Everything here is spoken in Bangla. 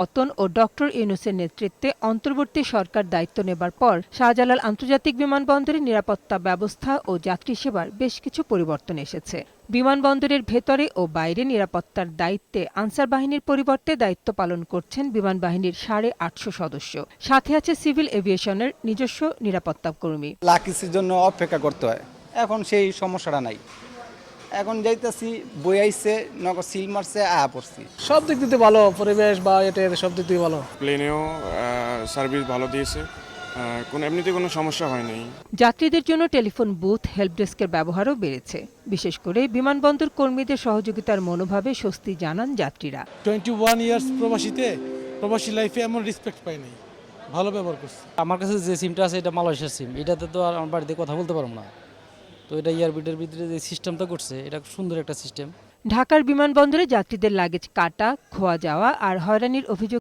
পতন ও ডক্টর ইউনূসের নেতৃত্বে অন্তর্বর্তী সরকার দায়িত্ব নেবার পর শাহজালাল আন্তর্জাতিক বিমানবন্দরের নিরাপত্তা ব্যবস্থা ও যাত্রী সেবার বেশ কিছু পরিবর্তন এসেছে। বিমানবন্দরের ভেতরে ও বাইরে নিরাপত্তার দায়িত্বে আনসার বাহিনীর পরিবর্তে দায়িত্ব পালন করছেন বিমান বাহিনীর 850 সদস্য। সাথে আছে সিভিল এভিয়েশনের নিজস্ব নিরাপত্তা কর্মী। লাকিসের জন্য অপেক্ষা করতে হয়, এখন সেই সমস্যাটা নাই। এখন যাইতেছি বই আইসে নগর সিল মারছে পড়ছি। সব দিক দিতে ভালো, পরিবেশ বা এটার সব দিক দিয়ে ভালো। প্লেনেও সার্ভিস ভালো দিয়েছে, এমনিতে কোনো সমস্যা হয়নি। যাত্রীদের জন্য টেলিফোন বুথ, হেল্প ডেস্কের ব্যবহারও বেড়েছে। বিশেষ করে বিমানবন্দর কর্মীদের সহযোগিতার মনোভাবে স্বস্তি জানান যাত্রীরা। 21 ইয়ার্স প্রবাসী লাইফে এমন রেসপেক্ট পাই নাই, ভালো ব্যবহার করছে। আমার কাছে যে সিমটা আছে এটা মালয়েশিয়ার সিম, এটাতে তো আর আমার বাড়িতে কথা বলতে পারবো না। তো এটা এয়ারবিটের ভিতরে যে সিস্টেমটা করছে এটা সুন্দর একটা সিস্টেম। ঢাকার বিমানবন্দরে যাত্রীদের লাগেজ কাটা, খোয়া যাওয়া আর হয়রানির অভিযোগ